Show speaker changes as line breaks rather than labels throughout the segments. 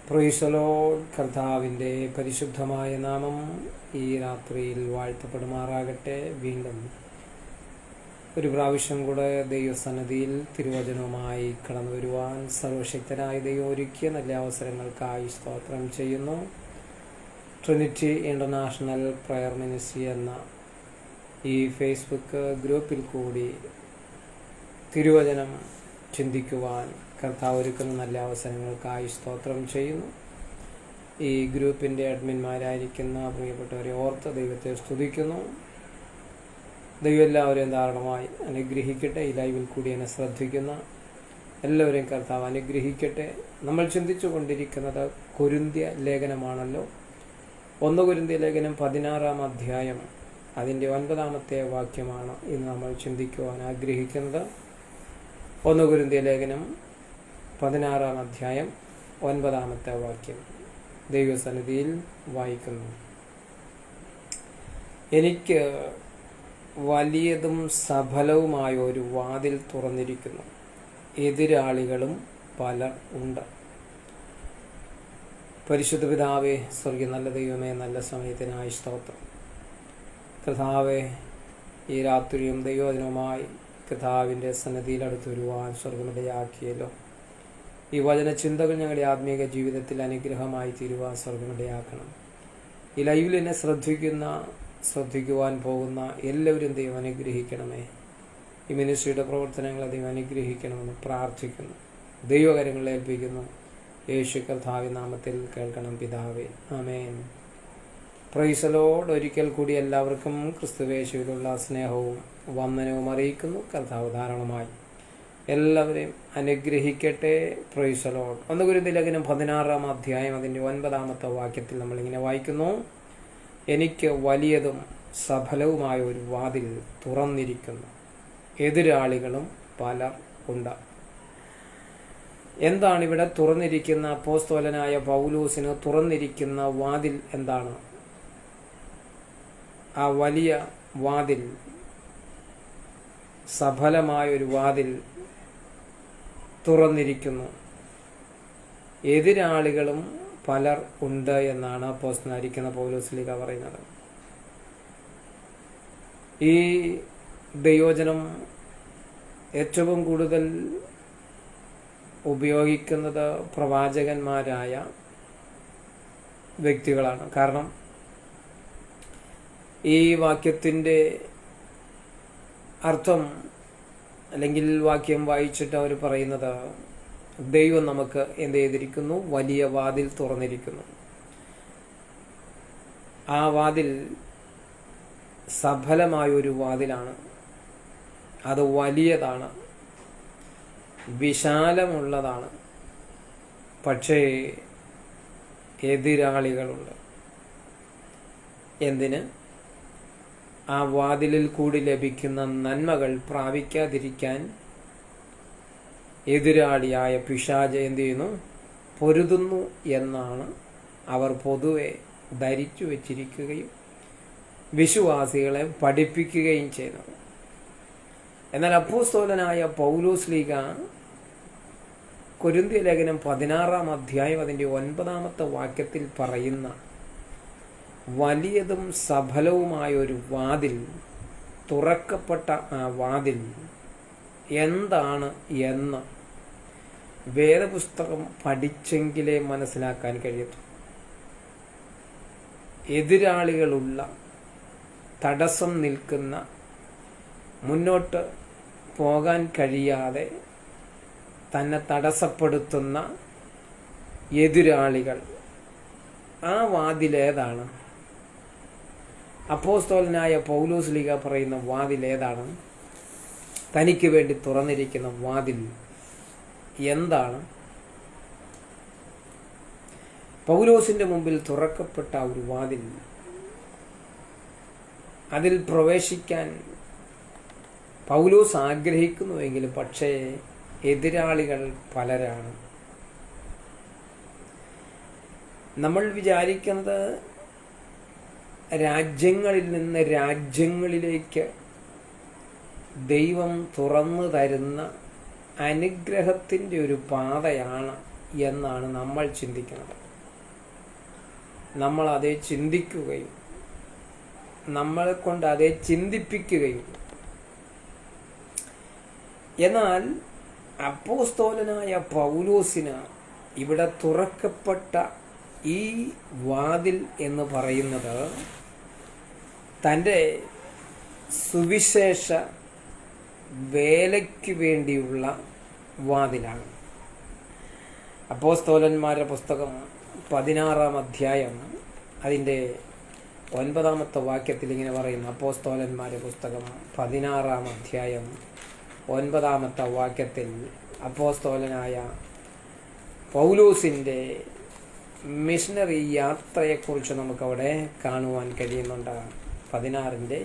Praise the Lord. കർത്താവിൻ്റെ പരിശുദ്ധമായ നാമം ഈ രാത്രിയിൽ വാഴ്ത്തപ്പെടുമാറാകട്ടെ. വീണ്ടും ഒരു പ്രാവശ്യം കൂടെ ദൈവസന്നിധിയിൽ തിരുവചനവുമായി കടന്നു വരുവാൻ സർവശക്തനായ ദൈവം ഒരുക്കിയ നല്ല അവസരങ്ങൾക്കായി സ്തോത്രം ചെയ്യുന്നു. ട്രിനിറ്റി ഇൻ്റർനാഷണൽ പ്രയർ മിനിസ്ട്രി എന്ന ഈ ഫേസ്ബുക്ക് ഗ്രൂപ്പിൽ കൂടി തിരുവചനം ചിന്തിക്കുവാൻ കർത്താവ് ഒരുക്കുന്ന നല്ല അവസരങ്ങൾക്കായി സ്തോത്രം ചെയ്യുന്നു. ഈ ഗ്രൂപ്പിൻ്റെ അഡ്മിന്മാരായിരിക്കുന്ന പ്രിയപ്പെട്ടവരെ ഓർത്ത് ദൈവത്തെ സ്തുതിക്കുന്നു. ദൈവം എല്ലാവരെയും ധാരാളമായി അനുഗ്രഹിക്കട്ടെ. ഈ ലൈവിൽ കൂടി എന്നെ ശ്രദ്ധിക്കുന്ന എല്ലാവരെയും കർത്താവ് അനുഗ്രഹിക്കട്ടെ. നമ്മൾ ചിന്തിച്ചു കൊണ്ടിരിക്കുന്നത് കൊരിന്ത്യ ലേഖനമാണല്ലോ. 1 കൊരിന്ത്യ ലേഖനം 16-ാം അധ്യായം അതിൻ്റെ 9-ാമത്തെ വാക്യമാണ് ഇന്ന് നമ്മൾ ചിന്തിക്കുവാൻ ആഗ്രഹിക്കുന്നത്. 1 കൊരിന്ത്യ ലേഖനം 16-ാം അധ്യായം 9-ാമത്തെ വാക്യം ദൈവസന്നിധിയിൽ വായിക്കുന്നു. എനിക്ക് വലിയതും സഫലവുമായ ഒരു വാതിൽ തുറന്നിരിക്കുന്നു, എതിരാളികളും പലർ ഉണ്ട്. പരിശുദ്ധ പിതാവേ, സ്വർഗ്ഗ നല്ല ദൈവമേ, നല്ല സമയത്തിനായി സ്തോത്രം. കർത്താവേ, ഈ രാത്രിയും ദൈവദിനവുമായി കർത്താവിൻ്റെ സന്നിധിയിൽ അടുത്ത് വരുവാൻ സ്വർഗമിടയാക്കിയല്ലോ. ഈ വചന ചിന്തകൾ ഞങ്ങളുടെ ആത്മീക ജീവിതത്തിൽ അനുഗ്രഹമായി തീരുവാൻ സ്വർഗമിടയാക്കണം. ഈ ലൈവിൽ എന്നെ ശ്രദ്ധിക്കുവാൻ പോകുന്ന എല്ലാവരും ദൈവം അനുഗ്രഹിക്കണമേ. ഈ മിനിസ്ട്രിയുടെ പ്രവർത്തനങ്ങളെ ദൈവം അനുഗ്രഹിക്കണമെന്ന് പ്രാർത്ഥിക്കുന്നു. ദൈവകരങ്ങളിൽ ഏൽപ്പിക്കുന്നു. യേശു കർത്താവിൻ നാമത്തിൽ കേൾക്കണം പിതാവേ, ആമേൻ. Praise the Lord. ഒരിക്കൽ കൂടി എല്ലാവർക്കും ക്രിസ്തുവേശുവിലുള്ള സ്നേഹവും വന്ദനവും അറിയിക്കുന്നു. കർത്താവ് ധാരാളമായി എല്ലാവരെയും അനുഗ്രഹിക്കട്ടെ. Praise the Lord. 1 കൊരിന്ത്യ ലേഖനം 16-ാം അധ്യായം അതിൻ്റെ 9-ാമത്തെ വാക്യത്തിൽ നമ്മളിങ്ങനെ വായിക്കുന്നു. എനിക്ക് വലിയതും സഫലവുമായ ഒരു വാതിൽ തുറന്നിരിക്കുന്നു, എതിരാളികളും പലർ ഉണ്ട്. എന്താണ് ഇവിടെ തുറന്നിരിക്കുന്ന? അപ്പോസ്തലനായ പൗലോസിന് തുറന്നിരിക്കുന്ന വാതിൽ എന്താണ്? ആ വലിയ വാതിൽ, സഫലമായ ഒരു വാതിൽ തുറന്നിരിക്കുന്നു, എതിരാളികളും പലർ ഉണ്ട് എന്നാണ് അപ്പോസ്തലനായിരിക്കുന്ന പൗലോസ്ലീഹ പറയുന്നത്. ഈ ദൈവവചനം ഏറ്റവും കൂടുതൽ ഉപയോഗിക്കുന്നത് പ്രവാചകന്മാരായ വ്യക്തികളാണ്. കാരണം ഈ വാക്യത്തിൻ്റെ അർത്ഥം അല്ലെങ്കിൽ വാക്യം വായിച്ചിട്ട് അവർ പറയുന്നത്, ദൈവം നമുക്ക് എന്ത് ചെയ്തിരിക്കുന്നു? വലിയ വാതിൽ തുറന്നിരിക്കുന്നു. ആ വാതിൽ സഫലമായൊരു വാതിലാണ്. അത് വലിയതാണ്, വിശാലമുള്ളതാണ്. പക്ഷേ എതിരാളികളുണ്ട്. എന്തിന്? ആ വാതിലിൽ കൂടി ലഭിക്കുന്ന നന്മകൾ പ്രാപിക്കാതിരിക്കാൻ എതിരാളിയായ പിശാച് എന്ത് ചെയ്യുന്നു? പൊരുതുന്നു എന്നാണ് അവർ പൊതുവെ ധരിച്ചു വച്ചിരിക്കുകയും വിശ്വാസികളെ പഠിപ്പിക്കുകയും ചെയ്യുന്നത്. എന്നാൽ അപ്പോസ്തലനായ പൗലോസ്ലീഹ കൊരിന്ത്യ ലേഖനം 16-ാം അധ്യായം അതിൻ്റെ 9-ാമത്തെ വാക്യത്തിൽ പറയുന്ന വലിയതും സഫലവുമായ ഒരു വാതിൽ, തുറക്കപ്പെട്ട ആ വാതിൽ എന്താണ് എന്ന് വേദപുസ്തകം പഠിച്ചെങ്കിലേ മനസ്സിലാക്കാൻ കഴിയത്തു. എതിരാളികളുള്ള, തടസ്സം നിൽക്കുന്ന, മുന്നോട്ട് പോകാൻ കഴിയാതെ തന്നെ തടസ്സപ്പെടുത്തുന്ന എതിരാളികൾ, ആ വാതിലേതാണ്? അപ്പോസ്തലനായ പൗലോസ്ലീഹ പറയുന്ന വാതിലേതാണ്? തനിക്ക് വേണ്ടി തുറന്നിരിക്കുന്ന വാതിൽ എന്താണ്? പൗലോസിന്റെ മുമ്പിൽ തുറക്കപ്പെട്ട ഒരു വാതിൽ, അതിൽ പ്രവേശിക്കാൻ പൗലോസ് ആഗ്രഹിക്കുന്നുവെങ്കിലും പക്ഷേ എതിരാളികൾ പലരാണ്. നമ്മൾ വിചാരിക്കുന്നത് രാജ്യങ്ങളിൽ നിന്ന് രാജ്യങ്ങളിലേക്ക് ദൈവം തുറന്നു തരുന്ന അനുഗ്രഹത്തിൻ്റെ ഒരു പാതയാണ് എന്നാണ് നമ്മൾ ചിന്തിക്കുന്നത്. നമ്മൾ അതേ ചിന്തിക്കുകയും നമ്മളെ കൊണ്ട് അതേ ചിന്തിപ്പിക്കുകയും. എന്നാൽ അപ്പോസ്തലനായ പൗലോസിന് ഇവിടെ തുറക്കപ്പെട്ട ഈ വാതിൽ എന്ന് പറയുന്നത് തൻ്റെ സുവിശേഷ വേലയ്ക്ക് വേണ്ടിയുള്ള വാതിലാണ്. അപ്പോസ്തലന്മാരുടെ പുസ്തകം 16-ാം അധ്യായം അതിൻ്റെ 9-ാമത്തെ വാക്യത്തിൽ ഇങ്ങനെ പറയുന്നു. അപ്പോസ്തലന്മാരുടെ പുസ്തകം 16-ാം അധ്യായം 9-ാമത്തെ വാക്യത്തിൽ അപ്പോസ്തലനായ പൗലോസിൻ്റെ മിഷണറി യാത്രയെക്കുറിച്ച് നമുക്കവിടെ കാണുവാൻ കഴിയുന്നുണ്ട്. 16-ന്റെ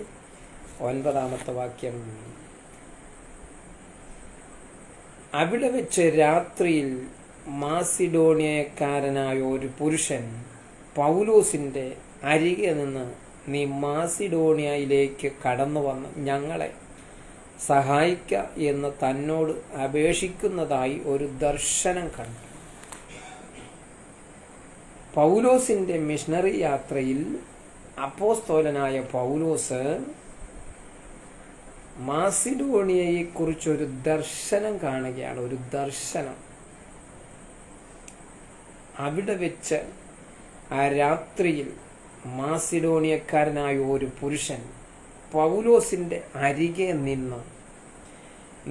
9-ാമത്തെ വാക്യം. അവിടെ വെച്ച് രാത്രിയിൽ മാസിഡോണിയക്കാരനായ ഒരു പുരുഷൻ പൗലോസിൻ്റെ അരികെ നിന്ന്, നീ മാസിഡോണിയയിലേക്ക് കടന്നു വന്ന് ഞങ്ങളെ സഹായിക്ക എന്ന് തന്നോട് അപേക്ഷിക്കുന്നതായി ഒരു ദർശനം കണ്ടു. പൗലോസിൻ്റെ മിഷണറി യാത്രയിൽ അപ്പോസ്തലനായ പൗലോസ് മാസിഡോണിയയെക്കുറിച്ചൊരു ദർശനം കാണുകയാണ്. ഒരു ദർശനം. അവിടെ വെച്ച് ആ രാത്രിയിൽ മാസിഡോണിയക്കാരനായ ഒരു പുരുഷൻ പൗലോസിൻ്റെ അരികെ നിന്ന്,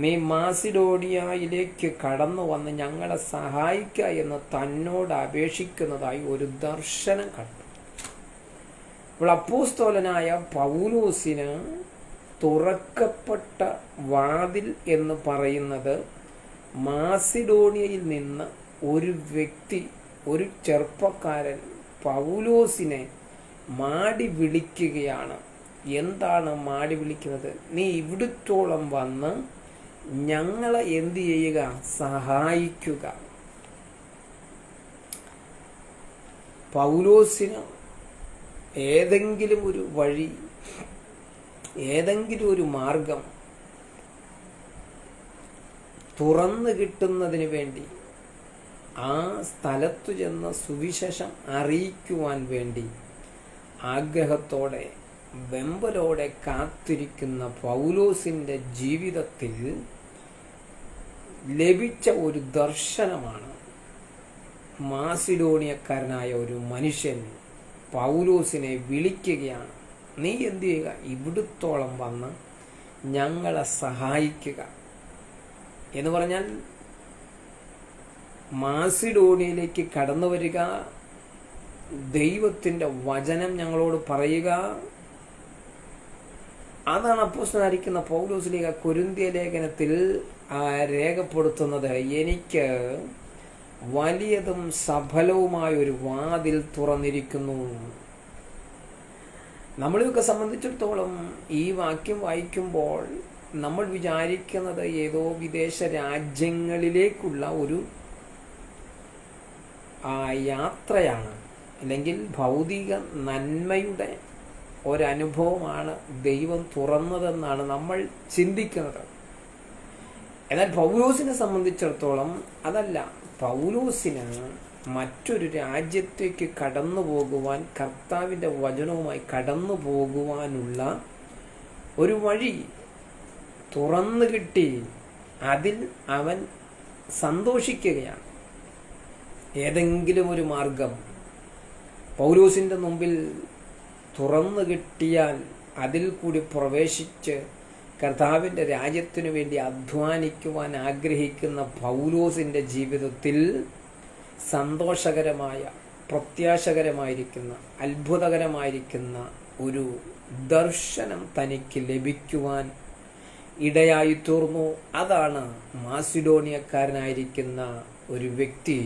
നീ മാസിഡോണിയയിലേക്ക് കടന്നു വന്ന് ഞങ്ങളെ സഹായിക്ക എന്ന് തന്നോട് അപേക്ഷിക്കുന്നതായി ഒരു ദർശനം കണ്ടു. അപ്പോൾ അപ്പോസ്തലനായ പൗലോസിന് തുറക്കപ്പെട്ട വാതിൽ എന്ന് പറയുന്നത് മാസിഡോണിയയിൽ നിന്ന് ഒരു വ്യക്തി, ഒരു ചെറുപ്പക്കാരൻ പൗലോസിനെ മാടി വിളിക്കുകയാണ്. എന്താണ് മാടി വിളിക്കുന്നത്? നീ ഇവിടത്തോളം വന്ന് ഞങ്ങളെ എന്ത് ചെയ്യുക? സഹായിക്കുക. പൗലോസിന് ഏതെങ്കിലും ഒരു വഴി, ഏതെങ്കിലും ഒരു മാർഗം തുറന്നു കിട്ടുന്നതിന് വേണ്ടി, ആ സ്ഥലത്തു ചെന്ന് സുവിശേഷം അറിയിക്കുവാൻ വേണ്ടി ആഗ്രഹത്തോടെ വെമ്പലോടെ കാത്തിരിക്കുന്ന പൗലോസിൻ്റെ ജീവിതത്തിൽ ലഭിച്ച ഒരു ദർശനമാണ്. മാസിഡോണിയക്കാരനായ ഒരു മനുഷ്യൻ പൗലോസിനെ വിളിക്കുകയാണ്. നീ എന്ത് ചെയ്യുക? ഇവിടത്തോളം വന്ന് ഞങ്ങളെ സഹായിക്കുക എന്ന് പറഞ്ഞാൽ മാസിഡോണിയയിലേക്ക് കടന്നു വരിക, ദൈവത്തിൻ്റെ വചനം ഞങ്ങളോട് പറയുക. അതാണ് അപ്പോസ്തലനായിരിക്കുന്ന പൗലോസ് കൊരിന്ത്യ ലേഖനത്തിൽ രേഖപ്പെടുത്തുന്നത്. എനിക്ക് വലിയതും സഫലവുമായ ഒരു വാതിൽ തുറന്നിരിക്കുന്നു. നമ്മളെയൊക്കെ സംബന്ധിച്ചിടത്തോളം ഈ വാക്യം വായിക്കുമ്പോൾ നമ്മൾ വിചാരിക്കുന്നത് ഏതോ വിദേശ രാജ്യങ്ങളിലേക്കുള്ള ഒരു യാത്രയാണ്, അല്ലെങ്കിൽ ഭൗതിക നന്മയുടെ ഒരനുഭവമാണ് ദൈവം തുറന്നതെന്നാണ് നമ്മൾ ചിന്തിക്കുന്നത്. എന്നാൽ പൗലോസിനെ സംബന്ധിച്ചിടത്തോളം അതല്ല. പൗലോസിന് മറ്റൊരു രാജ്യത്തേക്ക് കടന്നു പോകുവാൻ, കർത്താവിൻ്റെ വചനവുമായി കടന്നു പോകുവാനുള്ള ഒരു വഴി തുറന്നു കിട്ടി. അതിൽ അവൻ സന്തോഷിക്കുകയാണ്. ഏതെങ്കിലും ഒരു മാർഗം പൗലോസിൻ്റെ മുമ്പിൽ തുറന്നു കിട്ടിയാൽ അതിൽ കൂടി പ്രവേശിച്ച് കർത്താവിൻ്റെ രാജ്യത്തിനു വേണ്ടി അധ്വാനിക്കുവാൻ ആഗ്രഹിക്കുന്ന പൗലോസിൻ്റെ ജീവിതത്തിൽ സന്തോഷകരമായ, പ്രത്യാശകരമായിരിക്കുന്ന, അത്ഭുതകരമായിരിക്കുന്ന ഒരു ദർശനം തനിക്ക് ലഭിക്കുവാൻ ഇടയായി തീർന്നു. അതാണ് മാസിഡോണിയക്കാരനായിരിക്കുന്ന ഒരു വ്യക്തി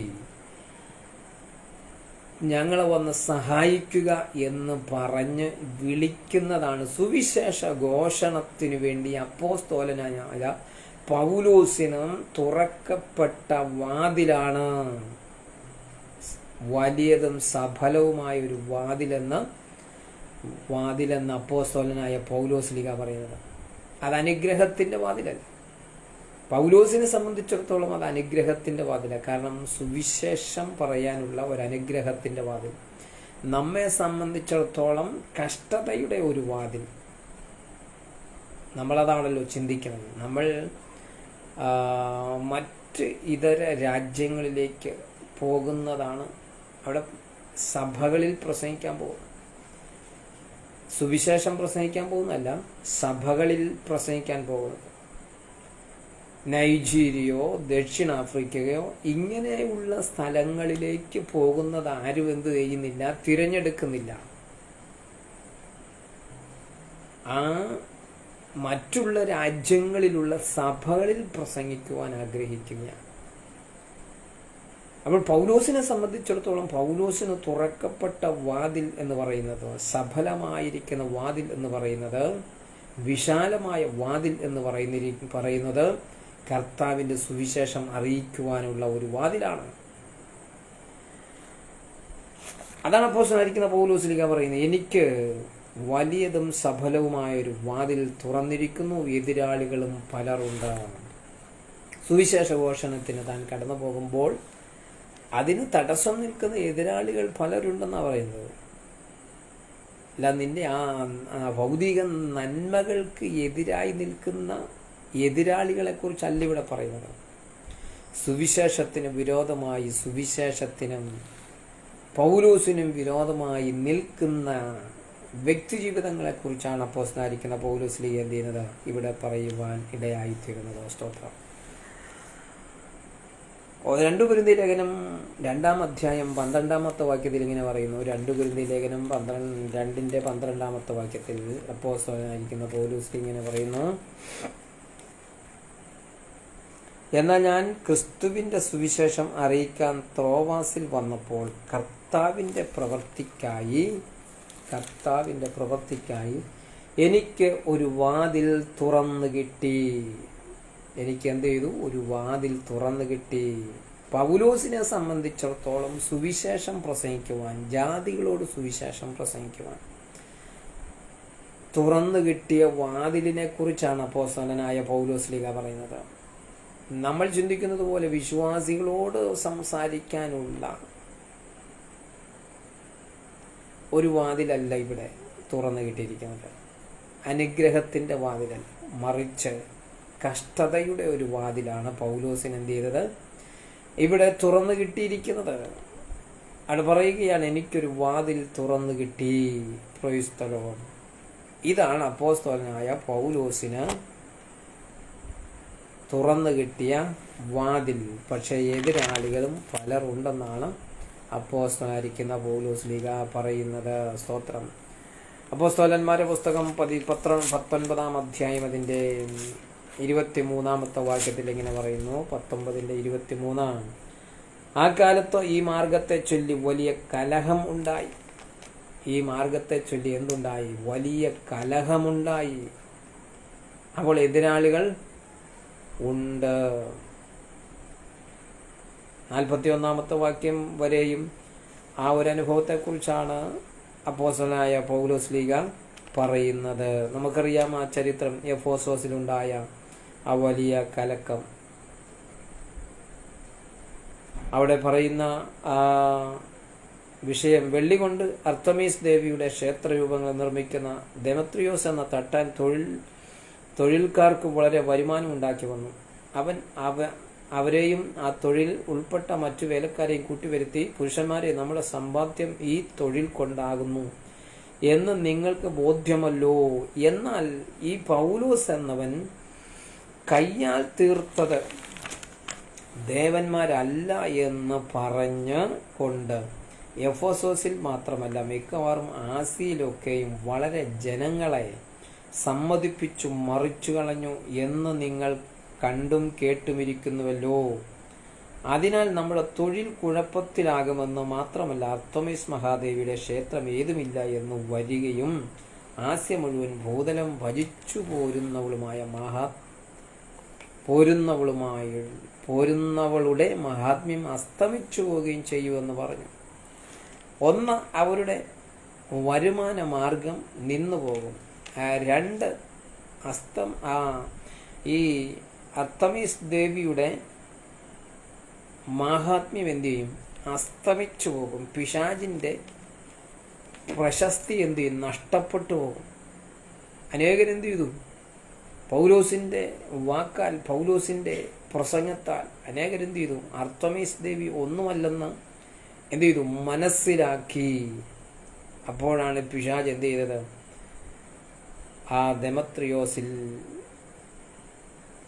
ഞങ്ങളെ വന്ന് സഹായിക്കുക എന്ന് പറഞ്ഞ് വിളിക്കുന്നതാണ്. സുവിശേഷ ഘോഷണത്തിനു വേണ്ടി അപ്പോസ്തലനായ പൗലോസിനും തുറക്കപ്പെട്ട വാതിലാണ്, വലിയതും സഫലവുമായ ഒരു വാതിലെന്ന് അപ്പോസ്തലനായ പൗലോസ് പറയുന്നത്. അത് അനുഗ്രഹത്തിൻ്റെ വാതിലല്ല, പൗലോസിനെ സംബന്ധിച്ചിടത്തോളം അത് അനുഗ്രഹത്തിൻ്റെ വാതിലാണ്. കാരണം സുവിശേഷം പറയാനുള്ള ഒരു അനുഗ്രഹത്തിൻ്റെ വാതിൽ. നമ്മെ സംബന്ധിച്ചിടത്തോളം കഷ്ടതയുടെ ഒരു വാതിൽ. നമ്മളതാണല്ലോ ചിന്തിക്കുന്നത്. നമ്മൾ മറ്റ് ഇതര രാജ്യങ്ങളിലേക്ക് പോകുന്നതാണ്. അവിടെ സഭകളിൽ പ്രസംഗിക്കാൻ പോകുന്നു. സുവിശേഷം പ്രസംഗിക്കാൻ പോകുന്നതല്ല, സഭകളിൽ പ്രസംഗിക്കാൻ പോകുന്നത്. നൈജീരിയയോ ദക്ഷിണാഫ്രിക്കയോ ഇങ്ങനെയുള്ള സ്ഥലങ്ങളിലേക്ക് പോകുന്നത് ആരും എന്ത് ചെയ്യുന്നില്ല, തിരഞ്ഞെടുക്കുന്നില്ല. ആ മറ്റുള്ള രാജ്യങ്ങളിലുള്ള സഭകളിൽ പ്രസംഗിക്കുവാൻ ആഗ്രഹിക്കുകയാണ്. അപ്പോൾ പൗലോസിനെ സംബന്ധിച്ചിടത്തോളം പൗലോസിന് തുറക്കപ്പെട്ട വാതിൽ എന്ന് പറയുന്നത്, സഫലമായിരിക്കുന്ന വാതിൽ എന്ന് പറയുന്നത്, വിശാലമായ വാതിൽ എന്ന് പറയുന്നത് കർത്താവിൻ്റെ സുവിശേഷം അറിയിക്കുവാനുള്ള ഒരു വാതിലാണ്. അതാണ് അപ്പോസ്തലനായിരിക്കുന്ന പൗലോസ്ലീഹ പറയുന്നത്, എനിക്ക് വലിയതും സഫലവുമായ ഒരു വാതിൽ തുറന്നിരിക്കുന്നു, എതിരാളികളും പലരുണ്ട്. സുവിശേഷ ഘോഷണത്തിന് താൻ കടന്നു പോകുമ്പോൾ അതിന് തടസ്സം നിൽക്കുന്ന എതിരാളികൾ പലരുണ്ടെന്നാണ് പറയുന്നത്. അല്ല, നിന്റെ ആ ഭൗതിക നന്മകൾക്ക് എതിരായി നിൽക്കുന്ന എതിരാളികളെ കുറിച്ചല്ല ഇവിടെ പറയുന്നത്. സുവിശേഷത്തിന് വിരോധമായി, സുവിശേഷത്തിനും പൗലോസിനും വിരോധമായി നിൽക്കുന്ന വ്യക്തിജീവിതങ്ങളെക്കുറിച്ചാണ് അപ്പോസ്തലനായിരിക്കുന്ന പൗലോസ്ലീഹ എന്ത് ചെയ്യുന്നത്, ഇവിടെ പറയുവാൻ ഇടയായിത്തീരുന്നത്. സ്തോത്രം. 2 കൊരിന്ത്യർ ലേഖനം 2-ാം അധ്യായം 12-ാമത്തെ വാക്യത്തിൽ ഇങ്ങനെ പറയുന്നു. 2 കൊരിന്ത്യർ ലേഖനം 2-ന്റെ-12-ാമത്തെ വാക്യത്തിൽ അപ്പോസ്തലനായിരിക്കുന്ന പൗലോസ് ഇങ്ങനെ പറയുന്നു, എന്നാൽ ഞാൻ ക്രിസ്തുവിൻ്റെ സുവിശേഷം അറിയിക്കാൻ ത്രോവാസിൽ വന്നപ്പോൾ കർത്താവിൻ്റെ പ്രവൃത്തിക്കായി എനിക്ക് ഒരു വാതിൽ തുറന്നു കിട്ടി. എനിക്ക് എന്ത് ചെയ്തു? ഒരു വാതിൽ തുറന്നു കിട്ടി. പൗലോസിനെ സംബന്ധിച്ചിടത്തോളം സുവിശേഷം പ്രസംഗിക്കുവാൻ, ജാതികളോട് സുവിശേഷം പ്രസംഗിക്കുവാൻ തുറന്നു കിട്ടിയ വാതിലിനെ കുറിച്ചാണ് അപ്പോസ്തലനായ പൗലോസ്ലീഹ പറയുന്നത്. നമ്മൾ ചിന്തിക്കുന്നത് പോലെ വിശ്വാസികളോട് സംസാരിക്കാനുള്ള ഒരു വാതിലല്ല ഇവിടെ തുറന്നു കിട്ടിയിരിക്കുന്നത്. അനുഗ്രഹത്തിൻ്റെ വാതിലല്ല, മറിച്ച് കഷ്ടതയുടെ ഒരു വാതിലാണ് പൗലോസിന് എന്ത് ചെയ്തത്, ഇവിടെ തുറന്നു കിട്ടിയിരിക്കുന്നത്. അവിടെ പറയുകയാണ്, എനിക്കൊരു വാതിൽ തുറന്നു കിട്ടി. Praise the Lord. ഇതാണ് അപ്പോസ്തലനായ പൗലോസിന് തുറന്നു കിട്ടിയ വാതിൽ. പക്ഷേ എതിരാളികളും പലരുണ്ടെന്നാണ് അപ്പോസ്തലനായിരിക്കുന്ന പൗലോസ്ലീഹ പറയുന്നത്. സ്തോത്രം. അപ്പോസ്തലന്മാരുടെ പുസ്തകം 19-ാം അധ്യായം അതിൻ്റെ 23-ാമത്തെ വാക്യത്തിൽ ഇങ്ങനെ പറയുന്നു. 19-23. ആ കാലത്ത് ഈ മാർഗത്തെ ചൊല്ലി വലിയ കലഹം ഉണ്ടായി. ഈ മാർഗത്തെ ചൊല്ലി എന്തുണ്ടായി? വലിയ കലഹമുണ്ടായി. അപ്പോൾ എതിരാളികൾ ഉണ്ട്. 41-ാമത്തെ വാക്യം വരെയും ആ ഒരു അനുഭവത്തെക്കുറിച്ചാണ് അപ്പോസ്തലനായ പൗലോസ്ലീഹ പറയുന്നത്. നമുക്കറിയാം ആ ചരിത്രം, എഫേസോസിലുണ്ടായ ആ വലിയ കലക്കം. അവിടെ പറയുന്ന ആ വിഷയം, വെള്ളി കൊണ്ട് അർത്തമീസ് ദേവിയുടെ ക്ഷേത്രരൂപങ്ങൾ നിർമ്മിക്കുന്ന ദെമത്രിയോസ് എന്ന തട്ടാൻ തൊഴിൽക്കാർക്ക് വളരെ വരുമാനം ഉണ്ടാക്കി വന്നു. അവരെയും ആ തൊഴിൽ ഉൾപ്പെട്ട മറ്റു വേലക്കാരെയും കൂട്ടിവരുത്തി, പുരുഷന്മാരെ, നമ്മുടെ സമ്പാദ്യം ഈ തൊഴിൽ കൊണ്ടാകുന്നു എന്ന് നിങ്ങൾക്ക് ബോധ്യമല്ലോ. എന്നാൽ ഈ പൗലോസ് എന്നവൻ കയ്യാൽ തീർത്തത് ദേവന്മാരല്ല എന്ന് പറഞ്ഞ് കൊണ്ട് എഫേസോസിൽ മാത്രമല്ല മിക്കവാറും ആസിയിലൊക്കെയും വളരെ ജനങ്ങളെ സമ്മതിപ്പിച്ചു മറിച്ചു കളഞ്ഞു എന്ന് നിങ്ങൾ കണ്ടും കേട്ടുമിരിക്കുന്നുവല്ലോ. അതിനാൽ നമ്മുടെ തൊഴിൽ കുഴപ്പത്തിലാകുമെന്ന് മാത്രമല്ല, അർത്തമീസ് മഹാദേവിയുടെ ക്ഷേത്രം ഏതുമില്ല എന്ന് വരികയും ആസ്യ മുഴുവൻ ഭൂതലം ഭജിച്ചു പോരുന്നവളുടെ മഹാത്മ്യം അസ്തമിച്ചു പോവുകയും ചെയ്യുമെന്ന് പറഞ്ഞു. ഒന്ന്, അവരുടെ വരുമാന മാർഗം നിന്നു പോകും. 2, ഈ അർത്തമീസ് ദേവിയുടെ മാഹാത്മ്യം എന്തു ചെയ്യും? അസ്തമിച്ചു പോകും. പിശാചിൻ്റെ പ്രശസ്തി എന്തു ചെയ്യും? നഷ്ടപ്പെട്ടു പോകും. അനേകരെന്ത് ചെയ്തു? പൗലോസിൻ്റെ വാക്കാൽ, പൗലോസിൻ്റെ പ്രസംഗത്താൽ അനേകരെന്ത് ചെയ്തു? അർത്തമീസ് ദേവി ഒന്നുമല്ലെന്ന് എന്ത് ചെയ്തു? മനസ്സിലാക്കി. അപ്പോഴാണ് പിശാച് എന്ത് ചെയ്തത്? ആ ദെമത്രിയോസിൽ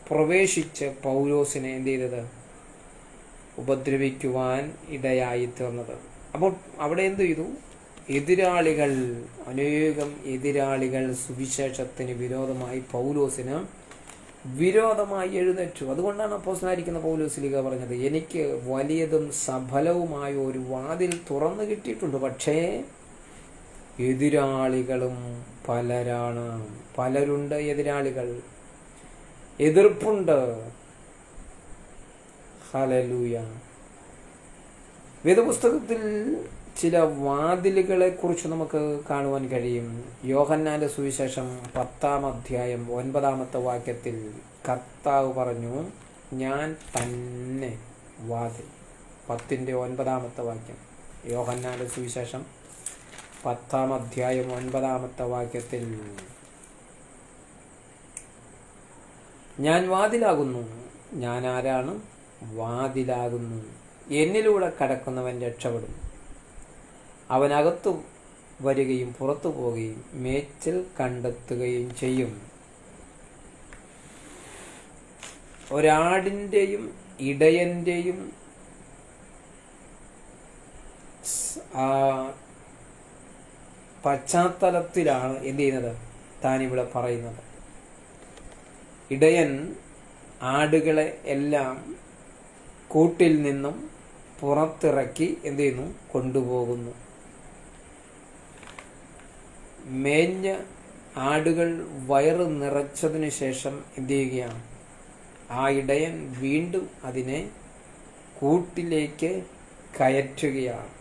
പ്രവേശിച്ച് പൗലോസിനെ എന്ത് ചെയ്തത്? ഉപദ്രവിക്കുവാൻ ഇടയായി തീർന്നത്. അപ്പോൾ അവിടെ എന്ത് ചെയ്തു? എതിരാളികൾ, അനേകം എതിരാളികൾ സുവിശേഷത്തിന് വിരോധമായി, പൗലോസിന് വിരോധമായി എഴുന്നേറ്റു. അതുകൊണ്ടാണ് അപ്പോസ്തലനായിരിക്കുന്ന പൗലോസ്ലീഹ പറഞ്ഞത്, എനിക്ക് വലിയതും സഫലവുമായ ഒരു വാതിൽ തുറന്നു കിട്ടിയിട്ടുണ്ട്, പക്ഷേ എതിരാളികളും പലരാണ്. പലരുണ്ട് എതിരാളികൾ, എതിർപ്പുണ്ട്. ഹല്ലേലൂയ. വേദപുസ്തകത്തിൽ ചില വാതിലുകളെ കുറിച്ച് നമുക്ക് കാണുവാൻ കഴിയും. യോഹന്നാന്റെ സുവിശേഷം 10-ാം അധ്യായം 9-ാമത്തെ വാക്യത്തിൽ കർത്താവ് പറഞ്ഞു, ഞാൻ തന്നെ വാതിൽ. 10-ന്റെ 9-ാമത്തെ വാക്യം, യോഹന്നാന്റെ സുവിശേഷം 10-ാം അധ്യായം 9-ാമത്തെ വാക്യത്തിൽ, ഞാൻ വാതിലാകുന്നു. ഞാൻ ആരാണ്? വാതിലാകുന്നു. എന്നിലൂടെ കടക്കുന്നവൻ രക്ഷപ്പെടും. അവനകത്തു വരികയും പുറത്തു പോവുകയും മേച്ചിൽ കണ്ടെത്തുകയും ചെയ്യും. ഒരാടിൻ്റെയും ഇടയൻ്റെയും പശ്ചാത്തലത്തിലാണ് എന്ത് ചെയ്യുന്നത്? താനിവിടെ പറയുന്നത്. ഇടയൻ ആടുകളെ എല്ലാം കൂട്ടിൽ നിന്നും പുറത്തിറക്കി എന്ത് ചെയ്യുന്നു? കൊണ്ടുപോകുന്നു. മേഞ്ഞ ആടുകൾ വയറ് നിറച്ചതിന് ശേഷം എന്ത് ചെയ്യുകയാണ്? ആ ഇടയൻ വീണ്ടും അതിനെ കൂട്ടിലേക്ക് കയറ്റുകയാണ്.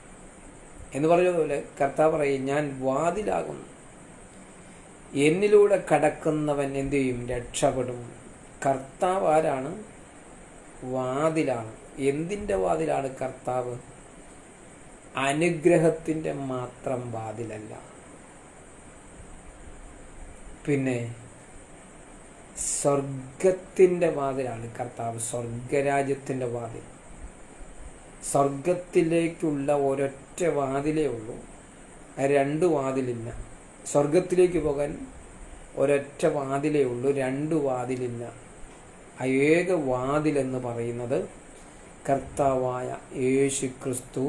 എന്ന് പറഞ്ഞതുപോലെ കർത്താവ് പറയും, ഞാൻ വാതിലാകുന്നു. എന്നിലൂടെ കടക്കുന്നവൻ എന്ത് ചെയ്യും? രക്ഷപ്പെടും. കർത്താവ് ആരാണ്? വാതിലാണ്. എന്തിൻ്റെ വാതിലാണ് കർത്താവ്? അനുഗ്രഹത്തിൻ്റെ മാത്രം വാതിലല്ല, പിന്നെ സ്വർഗത്തിൻ്റെ വാതിലാണ് കർത്താവ്. സ്വർഗരാജ്യത്തിൻ്റെ വാതിൽ. സ്വർഗത്തിലേക്കുള്ള ഒരൊറ്റ വാതിലേ ഉള്ളൂ, രണ്ട് വാതിലില്ല. സ്വർഗത്തിലേക്ക് പോകാൻ ഒരൊറ്റ വാതിലേ ഉള്ളൂ, രണ്ട് വാതിലില്ല. ആ ഏക വാതിലെന്ന് പറയുന്നത് കർത്താവായ യേശു ക്രിസ്തു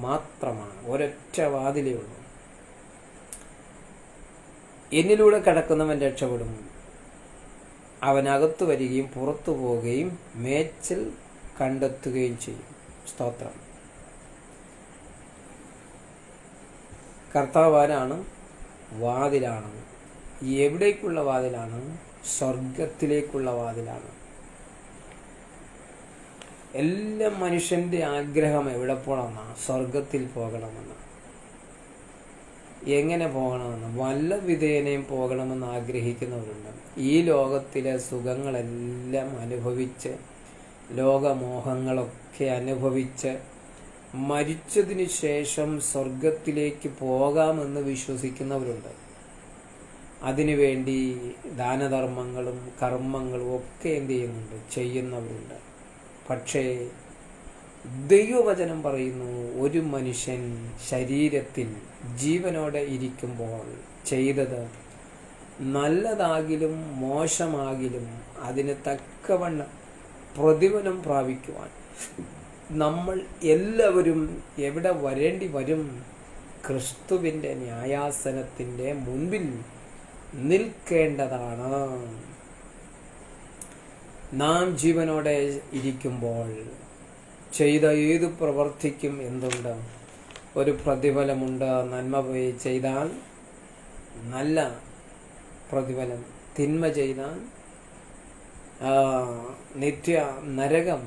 മാത്രമാണ്. ഒരൊറ്റ വാതിലേ ഉള്ളൂ. എന്നിലൂടെ കടക്കുന്നവൻ രക്ഷപ്പെടും. അവനകത്തു വരികയും പുറത്തു പോവുകയും മേച്ചിൽ കണ്ടെത്തുകയും ചെയ്യും. സ്തോത്രം. കർത്താവാരാണ്? വാതിലാണ്. എവിടേക്കുള്ള വാതിലാണ്? സ്വർഗത്തിലേക്കുള്ള വാതിലാണ്. എല്ലാ മനുഷ്യന്റെ ആഗ്രഹം എവിടെ പോകണമെന്നാണ്? സ്വർഗത്തിൽ പോകണമെന്ന്. എങ്ങനെ പോകണമെന്ന്? വല്ല വിധേനയും പോകണമെന്ന് ആഗ്രഹിക്കുന്നവരുണ്ട്. ഈ ലോകത്തിലെ സുഖങ്ങളെല്ലാം അനുഭവിച്ച്, ലോകമോഹങ്ങളൊക്കെ അനുഭവിച്ച് മരിച്ചതിന് ശേഷം സ്വർഗത്തിലേക്ക് പോകാമെന്ന് വിശ്വസിക്കുന്നവരുണ്ട്. അതിനുവേണ്ടി ദാനധർമ്മങ്ങളും കർമ്മങ്ങളും ഒക്കെ എന്ത് ചെയ്യുന്നുണ്ട്? ചെയ്യുന്നവരുണ്ട്. പക്ഷേ ദൈവവചനം പറയുന്നു, ഒരു മനുഷ്യൻ ശരീരത്തിൽ ജീവനോടെ ഇരിക്കുമ്പോൾ ചെയ്തത് നല്ലതാകിലും മോശമാകിലും അതിന് തക്കവണ്ണം പ്രതിഫലം പ്രാപിക്കുവാൻ നമ്മൾ എല്ലാവരും എവിടെ വരേണ്ടി വരും? ക്രിസ്തുവിൻ്റെ ന്യായാസനത്തിൻ്റെ മുൻപിൽ നിൽക്കേണ്ടതാണ്. നാം ജീവനോടെ ഇരിക്കുമ്പോൾ ചെയ്ത ഏതു പ്രവർത്തിക്കും എന്തുണ്ട്? ഒരു പ്രതിഫലമുണ്ട്. നന്മ ചെയ്താൽ നല്ല പ്രതിഫലം, തിന്മ ചെയ്താൽ നിത്യ നരകം.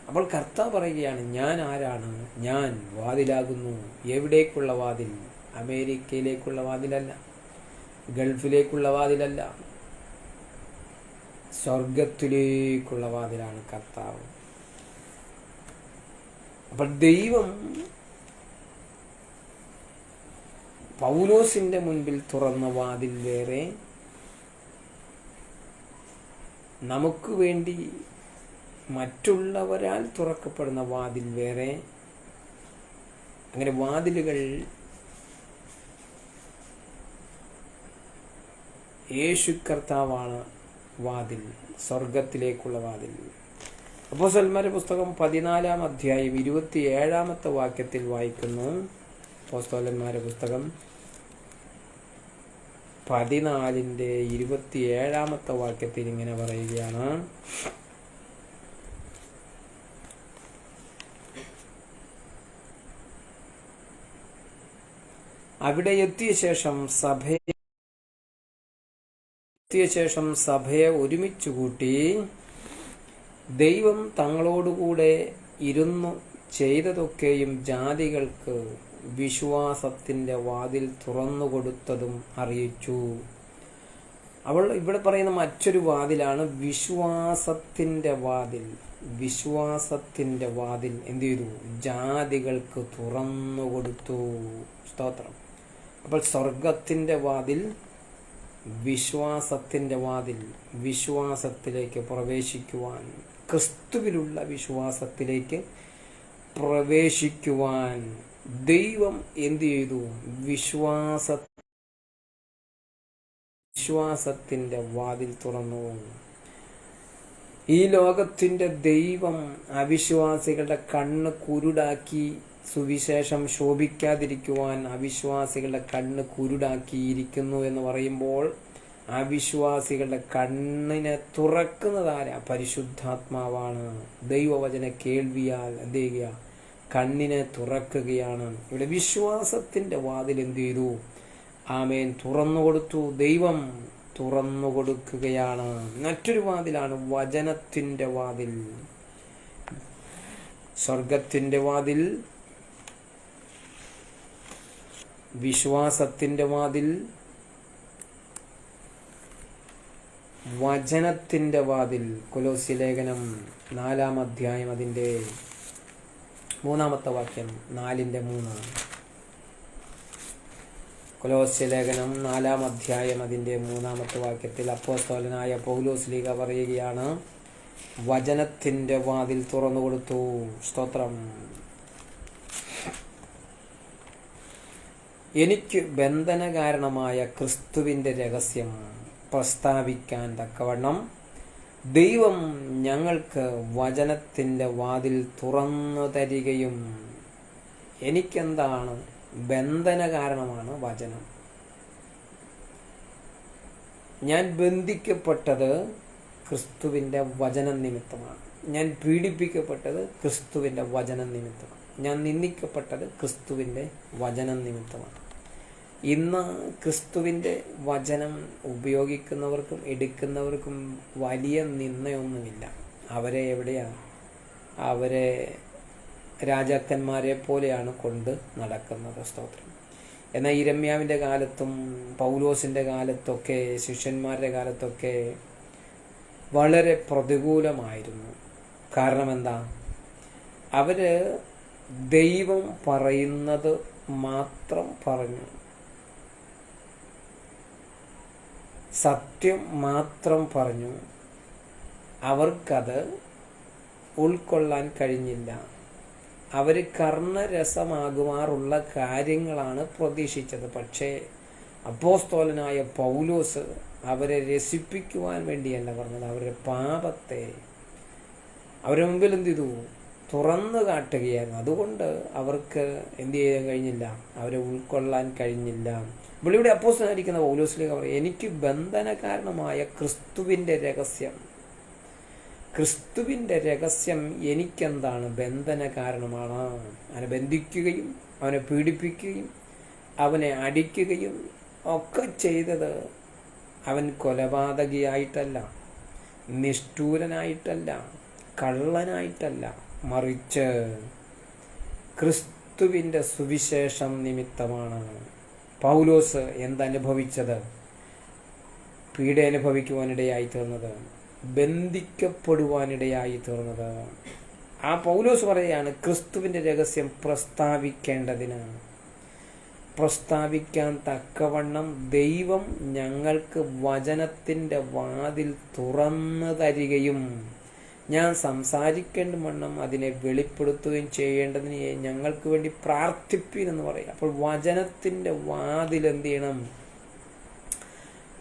അപ്പോൾ കർത്താവ് പറയുകയാണ്, ഞാൻ ആരാണ്? ഞാൻ വാതിലാകുന്നു. എവിടേക്കുള്ള വാതിൽ? അമേരിക്കയിലേക്കുള്ള വാതിലല്ല, ഗൾഫിലേക്കുള്ള വാതിലല്ല, സ്വർഗത്തിലേക്കുള്ള വാതിലാണ് കർത്താവ്. അപ്പോൾ ദൈവം പൗലോസിന്റെ മുൻപിൽ തുറന്ന വാതിൽ വേറെ, നമുക്ക് വേണ്ടി മറ്റുള്ളവരാൽ തുറക്കപ്പെടുന്ന വാതിൽ വേറെ. അങ്ങനെ വാതിലുകൾ യേശു കർത്താവാണ് വാതിൽ, സ്വർഗത്തിലേക്കുള്ള വാതിൽ. അപ്പോസ്തലന്മാരുടെ പുസ്തകം 14-ാം അധ്യായം 27-ാമത്തെ വാക്യത്തിൽ വായിക്കുന്നു. അപ്പോസ്തലന്മാരുടെ പുസ്തകം 14-ന്റെ 27-ാമത്തെ വാക്യത്തിൽ ഇങ്ങനെ പറയുകയാണ്: അവിടെ എത്തിയ ശേഷം സഭയെ ഒരുമിച്ച് കൂട്ടി ദൈവം തങ്ങളോടുകൂടെ ഇരുന്നു ചെയ്തതൊക്കെയും ജാതികൾക്ക് വിശ്വാസത്തിന്റെ വാതിൽ തുറന്നുകൊടുത്തതും അറിയിച്ചു. ഇവിടെ പറയുന്ന മറ്റൊരു വാതിലാണ് വിശ്വാസത്തിന്റെ വാതിൽ. വിശ്വാസത്തിന്റെ വാതിൽ എന്ത് ചെയ്തു? ജാതികൾക്ക് തുറന്നുകൊടുത്തു. സ്തോത്രം. അപ്പോൾ സ്വർഗത്തിന്റെ വാതിൽ, വിശ്വാസത്തിന്റെ വാതിൽ, വിശ്വാസത്തിലേക്ക് പ്രവേശിക്കുവാൻ, ക്രിസ്തുവിലുള്ള വിശ്വാസത്തിലേക്ക് പ്രവേശിക്കുവാൻ ദൈവം എന്ത് ചെയ്തു? വിശ്വാസത്തിന്റെ വാതിൽ തുറന്നു. ഈ ലോകത്തിന്റെ ദൈവം അവിശ്വാസികളുടെ കണ്ണ് കുരുടാക്കി, സുവിശേഷം ശോഭിക്കാതിരിക്കുവാൻ അവിശ്വാസികളുടെ കണ്ണ് കുരുടാക്കിയിരിക്കുന്നു എന്ന് പറയുമ്പോൾ, അവിശ്വാസികളുടെ കണ്ണിനെ തുറക്കുന്നതാരാ? പരിശുദ്ധാത്മാവാണ്. ദൈവവചന കേൾവിയാൽ എന്ത് ചെയ്യുക? കണ്ണിനെ തുറക്കുകയാണ്. ഇവിടെ വിശ്വാസത്തിന്റെ വാതിൽ എന്ത് ചെയ്തു? ആമേൻ, തുറന്നുകൊടുത്തു. ദൈവം തുറന്നുകൊടുക്കുകയാണ്. മറ്റൊരു വാതിലാണ് വചനത്തിന്റെ വാതിൽ. സ്വർഗത്തിന്റെ വാതിൽ, വിശ്വാസത്തിന്റെ വാതിൽ, വചനത്തിന്റെ വാതിൽ. കൊലോസ്യ ലേഖനം 4-ാം അധ്യായം അതിന്റെ 3-ാമത്തെ വാക്യം, 4-3. കൊലോസ്യ ലേഖനം 4-ാം അധ്യായം അതിന്റെ 3-ാമത്തെ വാക്യത്തിൽ അപ്പോസ്തലനായ പൗലോസ് ലീഗ പറയുകയാണ്: വചനത്തിന്റെ വാതിൽ തുറന്നുകൊടുത്തു. സ്തോത്രം. എനിക്ക് ബന്ധന കാരണമായ ക്രിസ്തുവിന്റെ രഹസ്യം പ്രസ്താവിക്കാൻ തക്കവണ്ണം ദൈവം ഞങ്ങൾക്ക് വചനത്തിന്റെ വാതിൽ തുറന്നു തരികയും. എനിക്കെന്താണ് ബന്ധന കാരണമാണ് വചനം. ഞാൻ ബന്ധിക്കപ്പെട്ടത് ക്രിസ്തുവിന്റെ വചനം നിമിത്തമാണ്. ഞാൻ പീഡിപ്പിക്കപ്പെട്ടത് ക്രിസ്തുവിന്റെ വചനം നിമിത്തമാണ്. ഞാൻ നിന്ദിക്കപ്പെട്ടത് ക്രിസ്തുവിന്റെ വചനം നിമിത്തമാണ്. ഇന്ന് ക്രിസ്തുവിന്റെ വചനം ഉപയോഗിക്കുന്നവർക്കും എടുക്കുന്നവർക്കും വലിയ നിന്ദയൊന്നുമില്ല. അവരെ എവിടെയാണ്? അവരെ രാജാക്കന്മാരെ പോലെയാണ് കൊണ്ട് നടക്കുന്നത്. സ്തോത്രം. എന്നാൽ ഇരമ്യാവിന്റെ കാലത്തും പൗലോസിന്റെ കാലത്തൊക്കെ, ശിഷ്യന്മാരുടെ കാലത്തൊക്കെ വളരെ പ്രതികൂലമായിരുന്നു. കാരണം എന്താ? അവര് ദൈവം പറയുന്നത് മാത്രം പറഞ്ഞു, സത്യം മാത്രം പറഞ്ഞു. അവർക്കത് ഉൾക്കൊള്ളാൻ കഴിഞ്ഞില്ല. അവർ കർണരസമാകുമാറുള്ള കാര്യങ്ങളാണ് പ്രതീക്ഷിച്ചത്. പക്ഷേ അപ്പോസ്തലനായ പൗലോസ് അവരെ രസിപ്പിക്കുവാൻ വേണ്ടിയല്ല പറഞ്ഞത്. അവരുടെ പാപത്തെ അവരുടെ മുമ്പിൽ എന്ത് ചെയ്തു? തുറന്നു കാട്ടുകയായിരുന്നു. അതുകൊണ്ട് അവർക്ക് എന്ത് ചെയ്യാൻ കഴിഞ്ഞില്ല? അവരെ ഉൾക്കൊള്ളാൻ കഴിഞ്ഞില്ല. ഇവിടെ അപ്പോസ്തലനായിരിക്കുന്ന പൗലോസിലേക്ക് പറയും: എനിക്ക് ബന്ധന കാരണമായ ക്രിസ്തുവിന്റെ രഹസ്യം. ക്രിസ്തുവിന്റെ രഹസ്യം എനിക്കെന്താണ്? ബന്ധന കാരണമാണ്. അവനെ ബന്ധിക്കുകയും അവനെ പീഡിപ്പിക്കുകയും അവനെ അടിക്കുകയും ഒക്കെ ചെയ്തത് അവൻ കൊലപാതകിയായിട്ടല്ല, നിഷ്ഠൂരനായിട്ടല്ല, കള്ളനായിട്ടല്ല, മറിച്ച് ക്രിസ്തുവിന്റെ സുവിശേഷം നിമിത്തമാണ്. പൗലോസ് എന്തനുഭവിച്ചത്? പീഡ അനുഭവിക്കുവാനിടയായി തീർന്നത്. ബന്ധിക്കപ്പെടുവാനിടയായി തീർന്നത്. ആ പൗലോസ് പറയുകയാണ്, ക്രിസ്തുവിൻ്റെ രഹസ്യം പ്രസ്താവിക്കാൻ തക്കവണ്ണം ദൈവം ഞങ്ങൾക്ക് വചനത്തിൻ്റെ വാതിൽ തുറന്നു തരികയും ഞാൻ സംസാരിക്കേണ്ട വണ്ണം അതിനെ വെളിപ്പെടുത്തുകയും ചെയ്യേണ്ടതിന് ഞങ്ങൾക്ക് വേണ്ടി പ്രാർത്ഥിപ്പീൻ എന്ന് പറയും. അപ്പോൾ വചനത്തിൻ്റെ വാതിൽ എന്ത് ചെയ്യണം?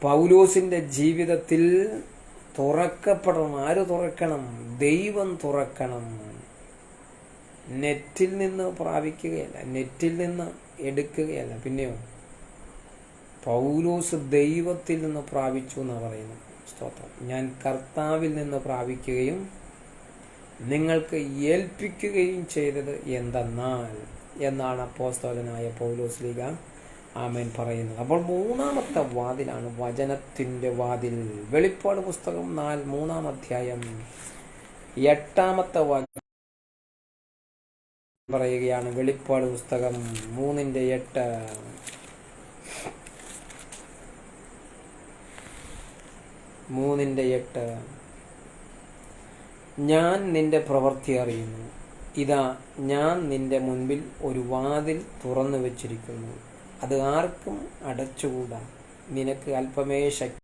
പൗലോസിൻ്റെ ജീവിതത്തിൽ തുറക്കപ്പെടണം. ആര് തുറക്കണം? ദൈവം തുറക്കണം. നെറ്റിൽ നിന്ന് പ്രാപിക്കുകയല്ല, നെറ്റിൽ നിന്ന് എടുക്കുകയല്ല. പിന്നെയോ പൗലോസ് ദൈവത്തിൽ നിന്ന് പ്രാപിച്ചു എന്നാണ് പറയുന്നത്. സ്തോത്രം. ഞാൻ കർത്താവിൽ നിന്ന് പ്രാപിക്കുകയും നിങ്ങൾക്ക് ഏൽപ്പിക്കുകയും ചെയ്തത് എന്തെന്നാൽ എന്നാണ് അപ്പോസ്തലനായ പൗലോസ് ലീഗ ആമേൻ പറയുന്നത്. അപ്പോൾ മൂന്നാമത്തെ വാതിലാണ് വചനത്തിൻ്റെ വാതിൽ. വെളിപ്പാട് പുസ്തകം 3-ാം അധ്യായം 8-ാമത്തെ വാക്യം പറയുകയാണ്. വെളിപ്പാട് പുസ്തകം 3:8. ഞാൻ നിന്റെ പ്രവൃത്തി അറിയുന്നു. ഇതാ ഞാൻ നിന്റെ മുൻപിൽ ഒരു വാതിൽ തുറന്നു വച്ചിരിക്കുന്നു. അത് ആർക്കും അടച്ചുകൂടാ. നിനക്ക് അല്പമേ ശക്തി